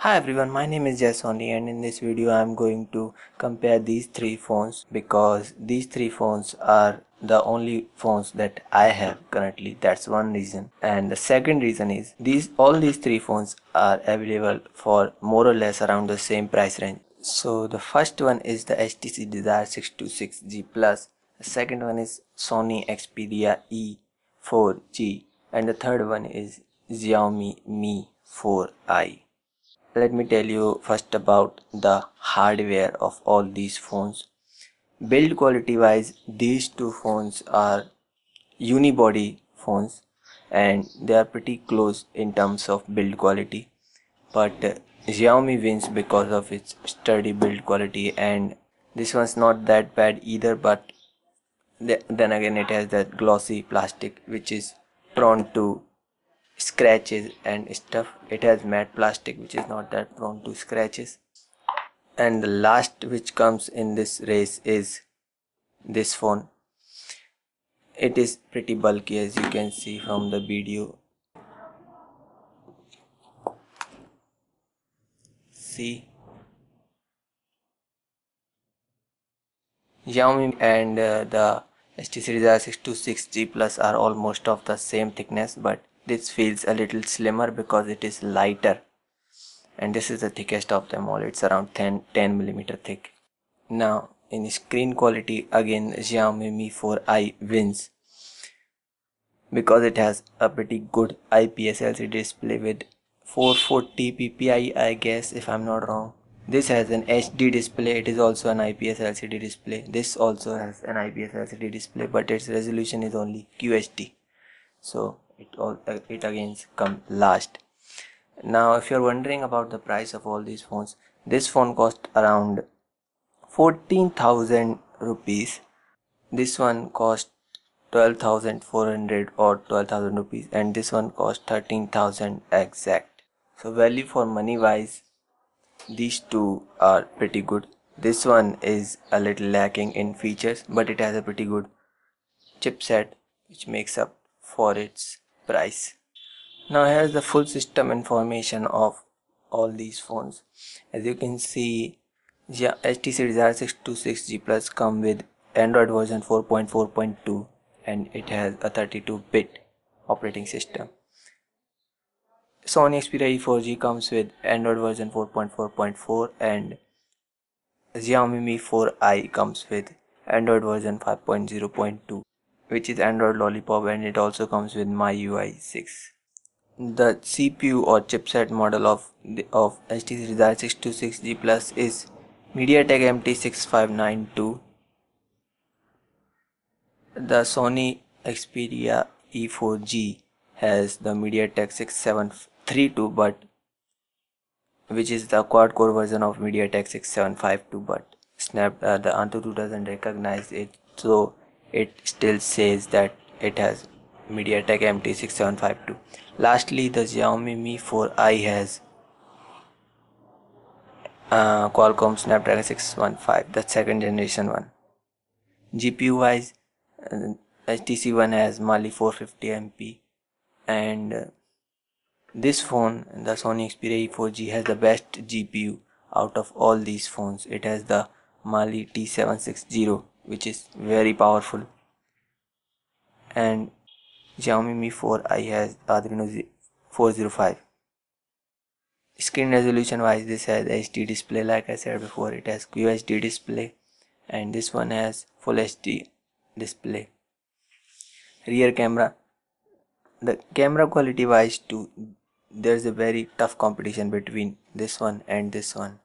Hi everyone, my name is Sony and in this video I am going to compare these three phones because these three phones are the only phones that I have currently. That's one reason. And the second reason is all these three phones are available for more or less around the same price range. So the first one is the HTC Desire 626G Plus. The second one is Sony Xperia E4g and the third one is Xiaomi Mi4i. Let me tell you first about the hardware of all these phones. Build quality wise, these two phones are unibody phones and they are pretty close in terms of build quality. But Xiaomi wins because of its sturdy build quality, and this one's not that bad either, but then again it has that glossy plastic which is prone to scratches and stuff. It has matte plastic which is not that prone to scratches. And the last which comes in this race is this phone. It is pretty bulky, as you can see from the video. See, Xiaomi and the HTC Desire 626G Plus are almost of the same thickness, but this feels a little slimmer because it is lighter, and this is the thickest of them all. It's around 10 mm thick. Now in screen quality, again Xiaomi Mi 4i wins because it has a pretty good IPS LCD display with 440 ppi, I guess, if I'm not wrong. This has an HD display. It is also an IPS LCD display. This also has an IPS LCD display, but its resolution is only QHD, so it again comes last. Now if you're wondering about the price of all these phones, this phone cost around 14,000 rupees. This one cost 12,400 or 12,000 rupees, and this one cost 13,000 exact. So value for money wise, these two are pretty good. This one is a little lacking in features, but it has a pretty good chipset which makes up for its price. Now here's the full system information of all these phones. As you can see, HTC Desire 626G Plus come with Android version 4.4.2 and it has a 32-bit operating system. Sony Xperia E4g comes with Android version 4.4.4 and Xiaomi Mi 4i comes with Android version 5.0.2, which is Android Lollipop, and it also comes with MIUI 6. The CPU or chipset model of HTC Desire 626G Plus is MediaTek MT6592. The Sony Xperia E4g has the MediaTek 6732, but which is the quad-core version of MediaTek 6752, but the Antutu doesn't recognize it, so it still says that it has MediaTek MT6752. Lastly, the Xiaomi Mi 4i has Qualcomm Snapdragon 615, the second generation one. GPU wise, HTC one has Mali 450MP, and this phone, the Sony Xperia E4g, has the best GPU out of all these phones. It has the Mali T760, which is very powerful, and Xiaomi Mi 4i has Adreno 405. Screen resolution wise, this has HD display. Like I said before, it has QHD display, and this one has full HD display. Rear camera, the camera quality wise too, there's a very tough competition between this one and this one,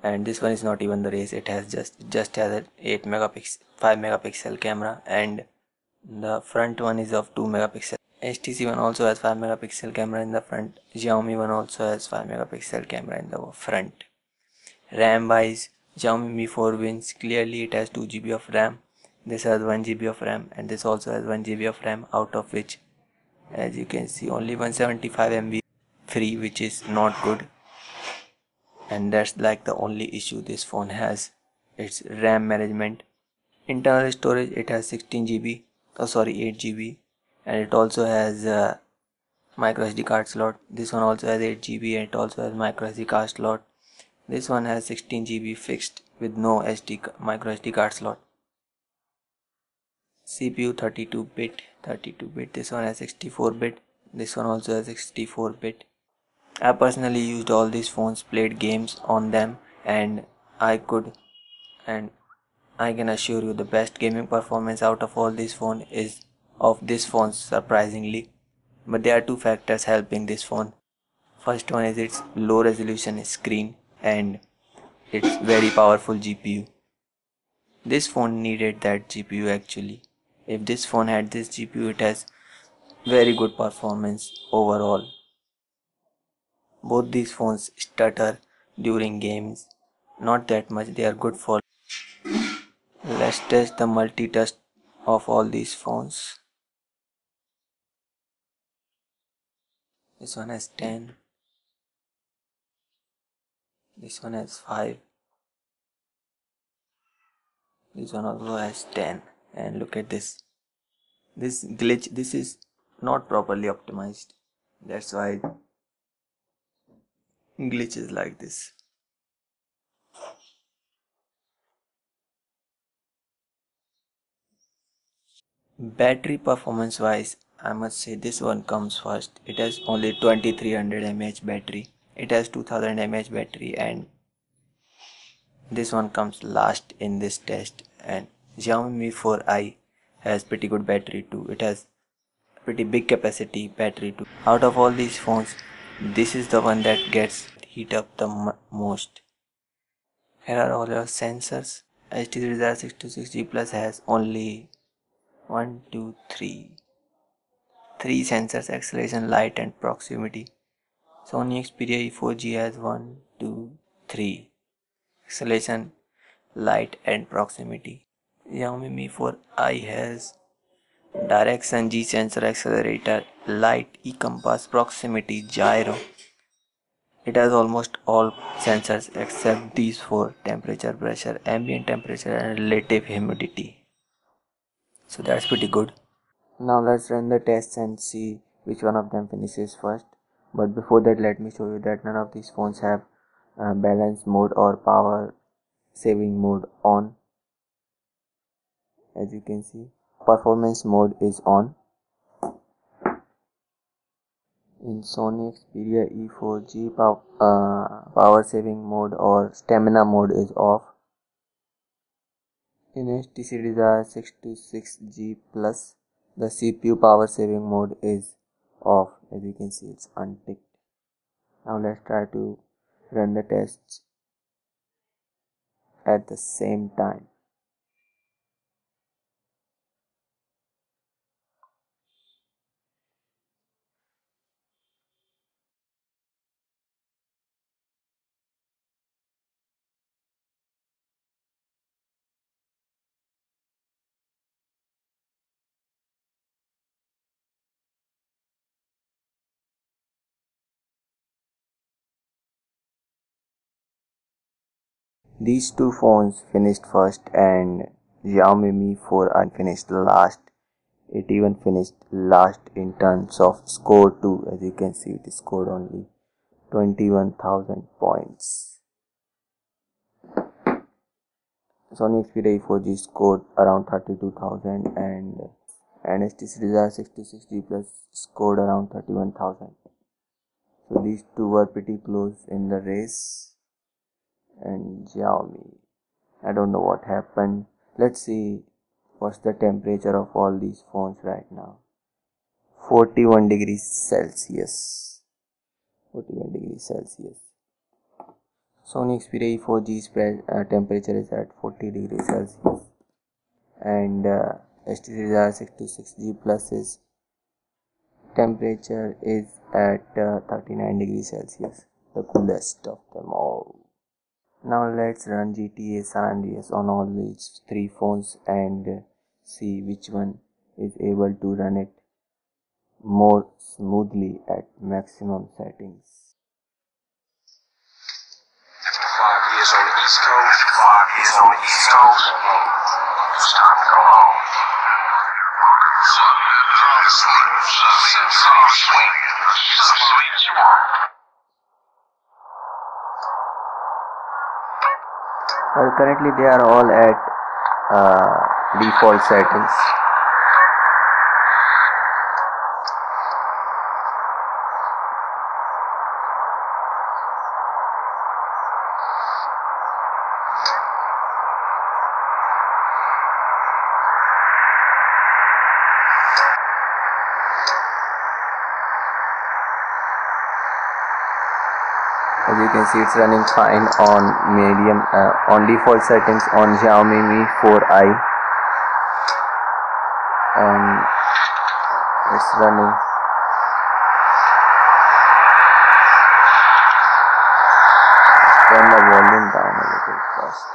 and this one is not even the race. It has just has an 5 megapixel camera, and the front one is of 2 megapixel. HTC one also has 5 megapixel camera in the front. Xiaomi one also has 5 megapixel camera in the front. RAM wise, Xiaomi Mi 4 wins. Clearly it has 2 GB of RAM. This has 1 GB of RAM, and this also has 1 GB of RAM, out of which, as you can see, only 175 MB free, which is not good, and that's like the only issue this phone has. It's RAM management. Internal storage, it has 16 GB, 8 GB, and it also has micro SD card slot. This one also has 8 GB and it also has micro SD card slot. This one has 16 GB fixed with no micro SD card slot. CPU 32 bit. This one has 64 bit. This one also has 64 bit. I personally used all these phones, played games on them, and I can assure you the best gaming performance out of all these phones is of this phone, surprisingly. But there are two factors helping this phone. First one is its low resolution screen and its very powerful GPU. This phone needed that GPU actually. If this phone had this GPU, it has very good performance overall. Both these phones stutter during games. Not that much, they are good for. Let's test the multitask of all these phones. This one has 10. This one has 5. This one also has 10. And look at this. This glitch, this is not properly optimized. That's why glitches like this. Battery performance wise, I must say this one comes first. It has only 2300 mAh battery. It has 2000 mAh battery, and this one comes last in this test. And Xiaomi Mi4i has pretty good battery too. It has pretty big capacity battery too. Out of all these phones, this is the one that gets heat up the most. Here are all your sensors. HTC Desire 626G Plus has only 1, 2, 3. 3 sensors: acceleration, light and proximity. Sony Xperia E4g has 1, 2, 3. Acceleration, light and proximity. Xiaomi Mi4i has direction, G sensor, accelerator, light, e-compass, proximity, gyro. It has almost all sensors except these four: temperature, pressure, ambient temperature and relative humidity. So that's pretty good. Now let's run the tests and see which one of them finishes first. But before that, let me show you that none of these phones have balance mode or power saving mode on. As you can see, performance mode is on. In Sony Xperia E4g, power saving mode or stamina mode is off. In HTC Desire 626G Plus, the CPU power saving mode is off. As you can see, it's unticked. Now let's try to run the tests at the same time. These two phones finished first and Xiaomi Mi4i finished last. It even finished last in terms of score too. As you can see, it scored only 21,000 points. Sony Xperia E4g scored around 32,000 and HTC Desire 626G Plus scored around 31,000. So these two were pretty close in the race. And Xiaomi, I don't know what happened. Let's see what's the temperature of all these phones right now. 41 degrees Celsius. 41 degrees Celsius. Sony Xperia E4g's temperature is at 40 degrees Celsius. And HTC Desire 626G Plus's temperature is at 39 degrees Celsius. The coolest of them all. Now let's run GTA San Andreas on all these three phones and see which one is able to run it more smoothly at maximum settings. After 5 years on the East Coast, it's time to go home. Well, currently they are all at default settings. As you can see, it's running fine on medium on default settings on Xiaomi Mi4i, and it's running. Turn the volume down a little first.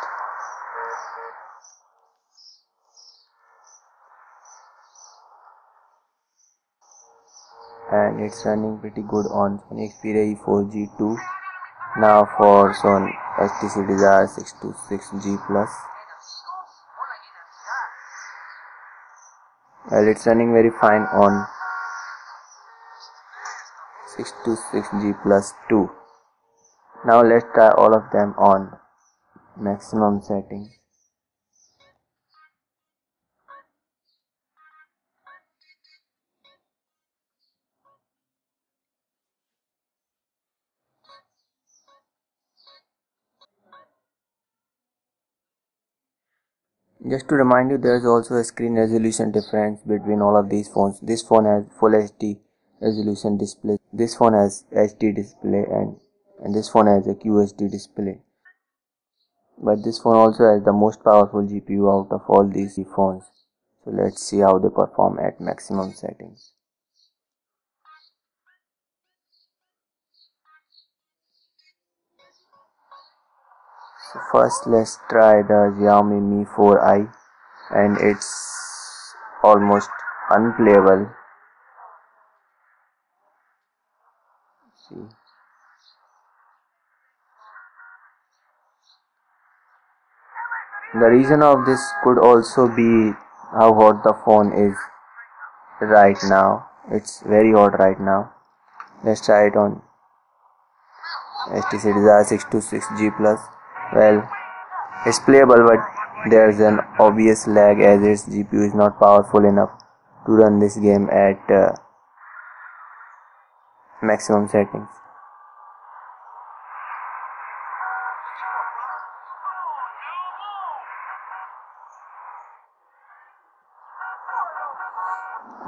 And it's running pretty good on Sony Xperia E4g too. Now for Sony HTC Desire 626G Plus. Well, it's running very fine on 626G Plus too. Now let's try all of them on maximum setting. Just to remind you, there is also a screen resolution difference between all of these phones. This phone has full HD resolution display. This phone has HD display, and this phone has a QHD display. But this phone also has the most powerful GPU out of all these phones. So let's see how they perform at maximum settings. So first let's try the Xiaomi Mi4i, and it's almost unplayable. See. The reason of this could also be how hot the phone is right now. It's very hot right now. Let's try it on HTC Desire 626G Plus. Well, it's playable, but there's an obvious lag as its GPU is not powerful enough to run this game at maximum settings.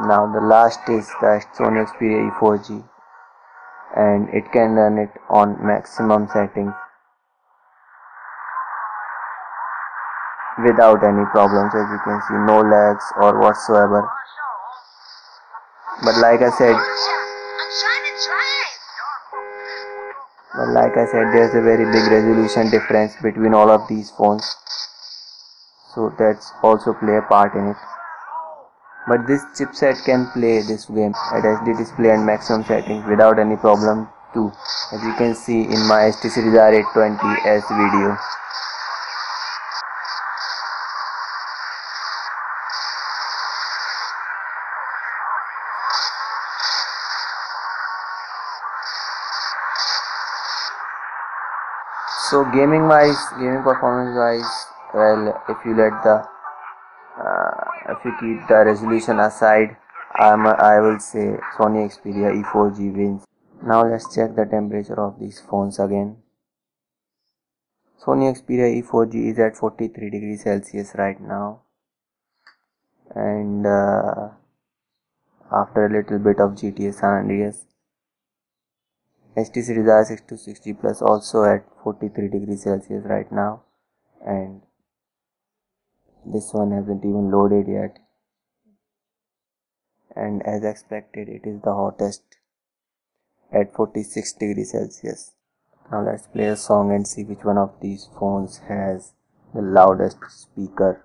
Now the last is the Sony Xperia E4g, and it can run it on maximum settings without any problems. As you can see, no lags or whatsoever. But like I said, there's a very big resolution difference between all of these phones, so that's also play a part in it. But this chipset can play this game at HD display and maximum settings without any problem too, as you can see in my HTC Desire 820S video. So gaming performance wise, well, if you keep the resolution aside, I will say Sony Xperia E4g wins. Now let's check the temperature of these phones again. Sony Xperia E4g is at 43 degrees Celsius right now, and after a little bit of GTA San Andreas. HTC Desire 626G Plus also at 43 degrees Celsius right now, and this one hasn't even loaded yet, and as expected it is the hottest at 46 degrees Celsius. Now let's play a song and see which one of these phones has the loudest speaker.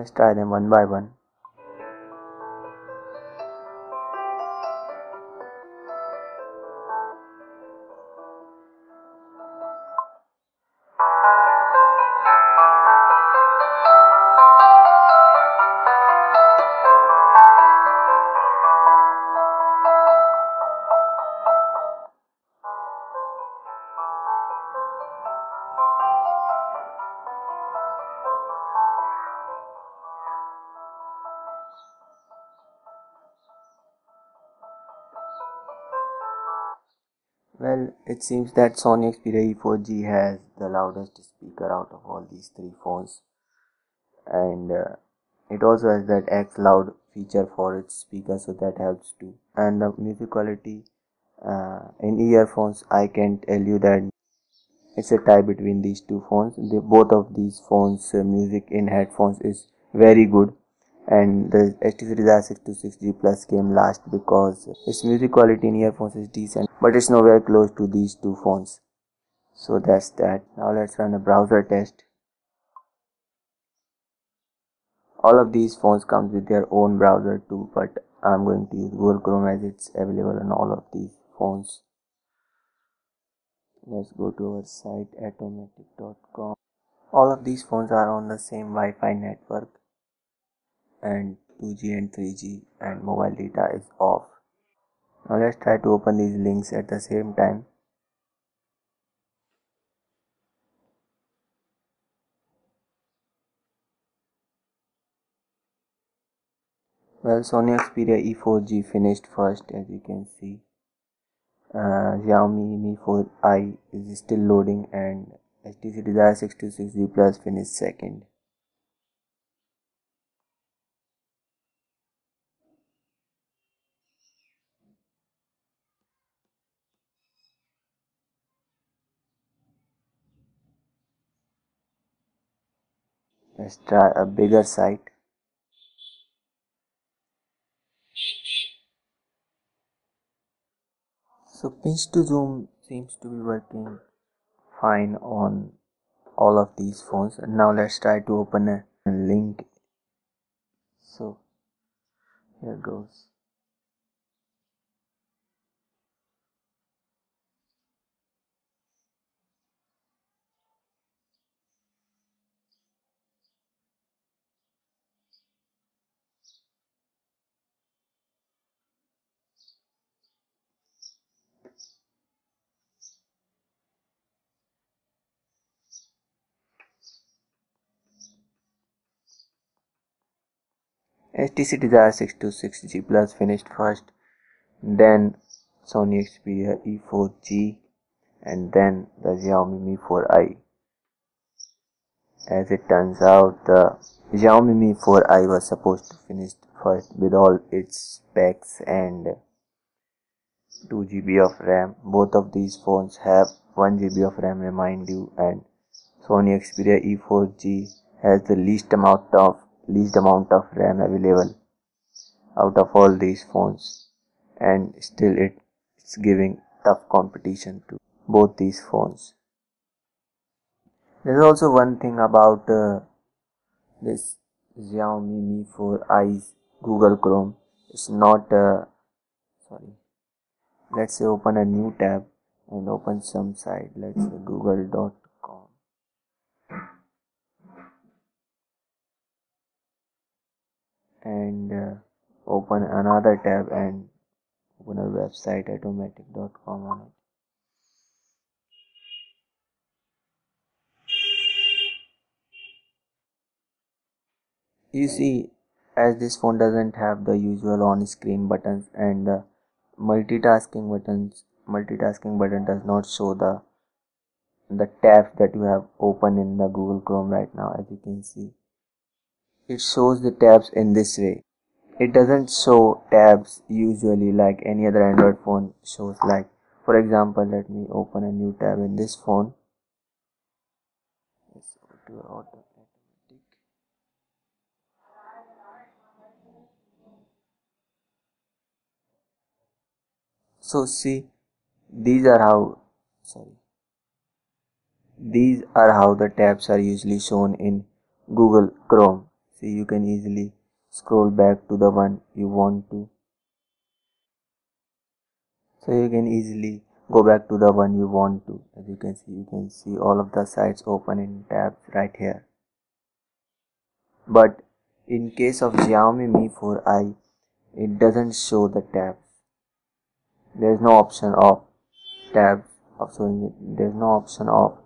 let's try them one by one. Well, it seems that Sony Xperia E4g has the loudest speaker out of all these three phones, and it also has that X loud feature for its speaker, so that helps too. And the music quality in earphones, I can tell you that it's a tie between these two phones. Both of these phones music in headphones is very good, and the HTC Desire 626G Plus came last because its music quality in earphones is decent, but it's nowhere close to these two phones. So that's that. Now let's run a browser test. All of these phones comes with their own browser too, but I'm going to use Google Chrome as it's available on all of these phones. Let's go to our site atomatic.com. All of these phones are on the same Wi-Fi network, and 2G and 3G, and mobile data is off. Now let's try to open these links at the same time. Well, Sony Xperia E4g finished first, as you can see. Xiaomi Mi4i is still loading, and HTC Desire 626G Plus finished second. Let's try a bigger site. So pinch to zoom seems to be working fine on all of these phones. Now let's try to open a link. So here goes. HTC Desire 626G Plus finished first, then Sony Xperia E4g, and then the Xiaomi Mi4i. As it turns out, the Xiaomi Mi4i was supposed to finish first with all its specs and 2 GB of RAM. Both of these phones have 1 GB of RAM, remind you, and Sony Xperia E4g has the least amount of RAM available out of all these phones, and still it's giving tough competition to both these phones. There's also one thing about this Xiaomi Mi4i's Google Chrome. It's not sorry. Let's say open a new tab and open some site. Let's say google.com. And open another tab and open a website atomatic.com on it. You see, as this phone doesn't have the usual on-screen buttons and the multitasking button does not show the tabs that you have open in the Google Chrome right now. As you can see, it shows the tabs in this way. It doesn't show tabs usually like any other Android phone shows. Like, for example, let me open a new tab in this phone. Let's go to automatic. So see, these are how the tabs are usually shown in Google Chrome. see, you can easily scroll back to the one you want to. So you can easily go back to the one you want to. As you can see all of the sites open in tabs right here. But in case of Xiaomi Mi 4i, it doesn't show the tabs. There is no option of tabs of showing it. There is no option of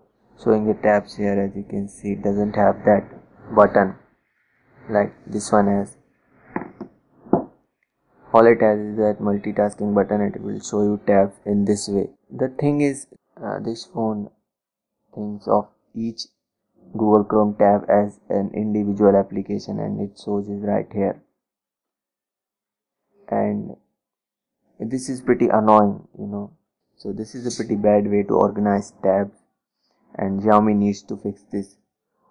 showing the tabs here. As you can see, it doesn't have that button like this one has. All it has is that multitasking button, and it will show you tabs in this way. The thing is, this phone thinks of each Google Chrome tab as an individual application, and it shows it right here. And this is pretty annoying. So this is a pretty bad way to organize tabs, and Xiaomi needs to fix this.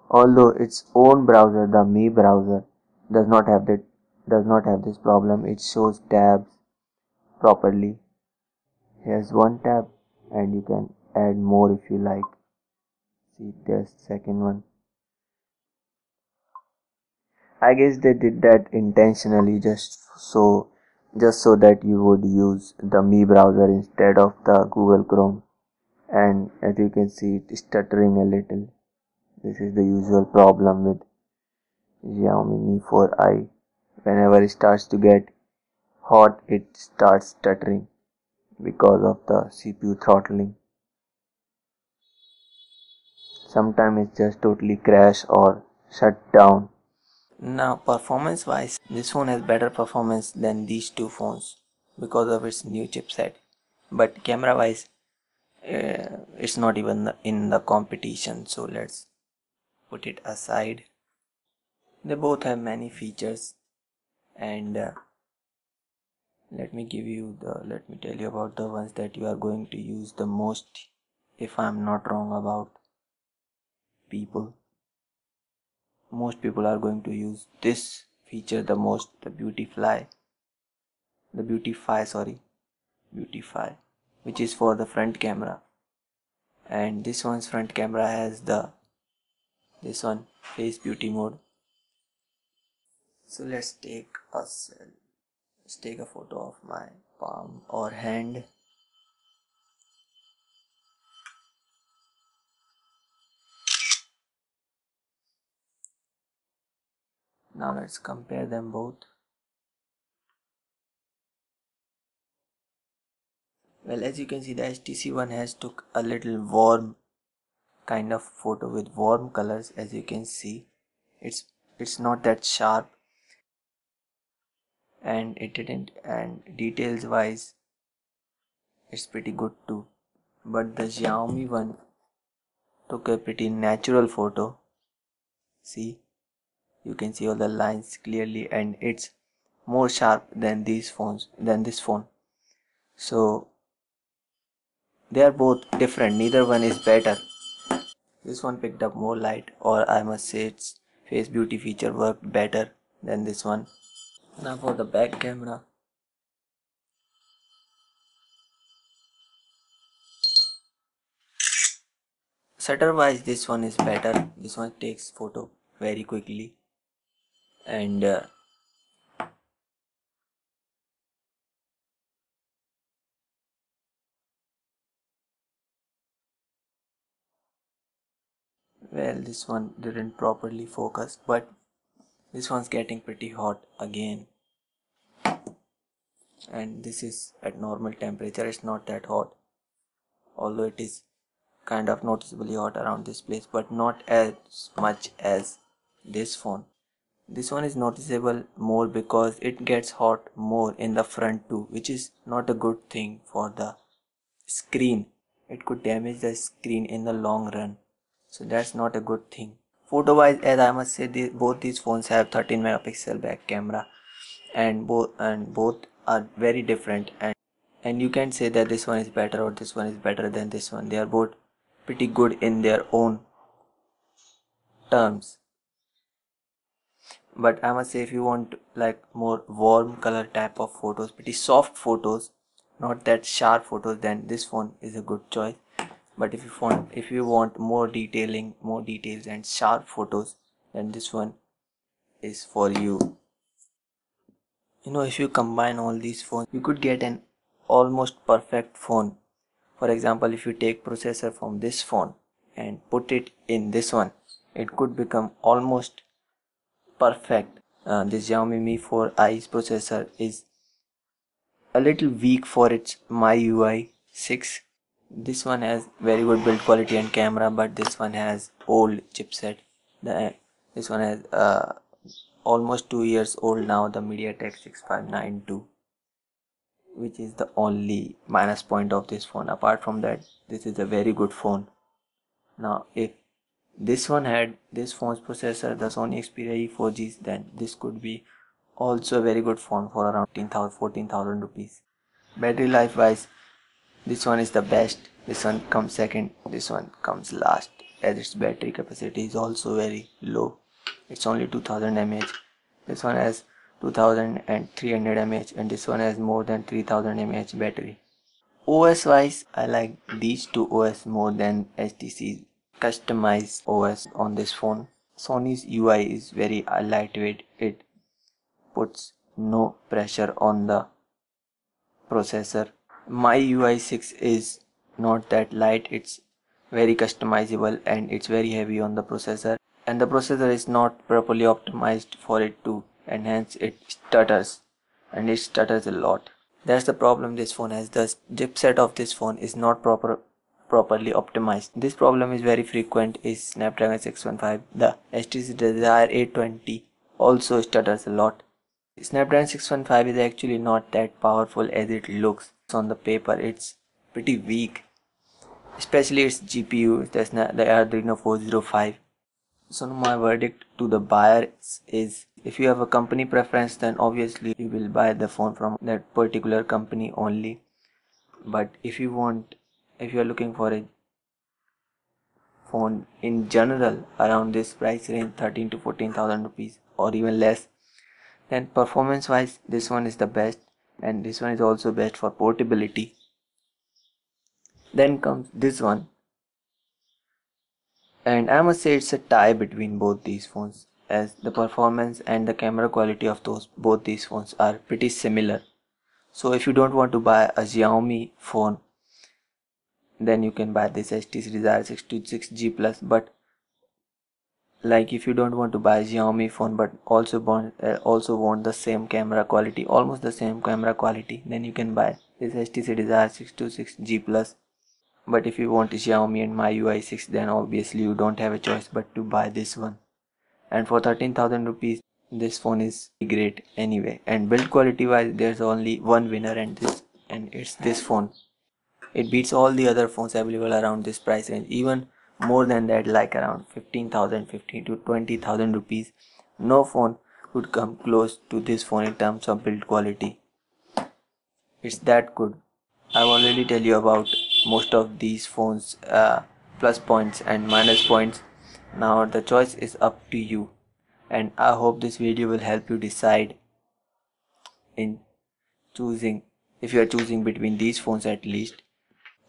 Although its own browser, the Mi browser, does not have this problem. It shows tabs properly. Here's one tab, and you can add more if you like. See, there's second one. I guess they did that intentionally, just so that you would use the Mi browser instead of the Google Chrome. And as you can see, it's stuttering a little. This is the usual problem with Xiaomi Mi 4i. Whenever it starts to get hot, it starts stuttering because of the CPU throttling. Sometimes it just totally crash or shut down. Now, performance wise, this phone has better performance than these two phones because of its new chipset. But camera wise, it's not even in the competition, so let's put it aside. They both have many features, and let me tell you about the ones that you are going to use the most, if I'm not wrong about people. Most people are going to use this feature the most, the Beautify, which is for the front camera. And this one's front camera has this one face beauty mode. So let's take a photo of my palm or hand. Now let's compare them both. Well, as you can see, the HTC one has took a little warm kind of photo with warm colors. As you can see, it's not that sharp, and it didn't, and details wise it's pretty good too. But the Xiaomi one took a pretty natural photo. See, you can see all the lines clearly, and it's more sharp than this phone. So they are both different, neither one is better. This one picked up more light, or I must say its face beauty feature worked better than this one. Now for the back camera. Shutter wise, this one is better. This one takes photo very quickly, and well, this one didn't properly focus, but this one's getting pretty hot again, and this is at normal temperature. It's not that hot, although it is kind of noticeably hot around this place, but not as much as this phone. This one is noticeable more because it gets hot more in the front too, which is not a good thing for the screen. It could damage the screen in the long run, so that's not a good thing. Photo wise, as I must say, both these phones have 13 megapixel back camera, and both are very different, and you can't say that this one is better or this one is better than this one. They are both pretty good in their own terms. But I must say, if you want like more warm color type of photos, pretty soft photos, not that sharp photos, then this phone is a good choice. But if you want more detailing, more details and sharp photos, then this one is for you. If you combine all these phones, you could get an almost perfect phone. For example, if you take processor from this phone and put it in this one, it could become almost perfect. This Xiaomi Mi 4i's processor is a little weak for its MIUI 6. This one has very good build quality and camera, but this one has old chipset. This one has almost 2 years old now, the MediaTek 6592, which is the only minus point of this phone. Apart from that, this is a very good phone. Now, if this one had this phone's processor, the Sony Xperia E4g, then this could be also a very good phone for around 14,000 rupees. Battery life wise, this one is the best. This one comes second. This one comes last, as its battery capacity is also very low. It's only 2000 mAh. This one has 2300 mAh and this one has more than 3000 mAh battery. OS wise, I like these two OS more than HTC's customized OS on this phone. Sony's UI is very lightweight. It puts no pressure on the processor. MIUI 6 is not that light. It's very customizable and it's very heavy on the processor, and the processor is not properly optimized for it to, and hence it stutters, and it stutters a lot. That's the problem this phone has. The chipset of this phone is not properly optimized. This problem is very frequent is Snapdragon 615. The HTC Desire 820 also stutters a lot. Snapdragon 615 is actually not that powerful as it looks on the paper. It's pretty weak, especially its GPU, the Adreno 405. So my verdict to the buyers is, if you have a company preference, then obviously you will buy the phone from that particular company only. But if you are looking for a phone in general around this price range, 13 to 14,000 rupees or even less, then performance wise this one is the best, and this one is also best for portability. Then comes this one, and I must say it's a tie between both these phones, as the performance and the camera quality of both these phones are pretty similar. So if you don't want to buy a Xiaomi phone, then you can buy this HTC Desire 626G Plus. But like, if you don't want to buy a Xiaomi phone but also want the same camera quality, almost the same camera quality, then you can buy this HTC Desire 626G Plus. But if you want Xiaomi and MIUI 6, then obviously you don't have a choice but to buy this one. And for 13,000 rupees, this phone is great anyway. And build quality wise, there's only one winner, and it's this phone. It beats all the other phones available around this price range, even more than that, like around 15,000, 15 to 20,000 rupees. No phone could come close to this phone in terms of build quality. It's that good. I've already tell you about most of these phones plus points and minus points. Now the choice is up to you, and I hope this video will help you decide in choosing, if you are choosing between these phones at least.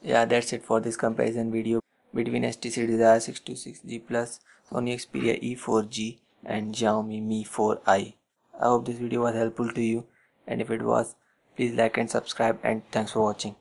Yeah, that's it for this comparison video between HTC Desire 626G Plus, Sony Xperia E4g and Xiaomi Mi 4i. I hope this video was helpful to you, and if it was, please like and subscribe, and thanks for watching.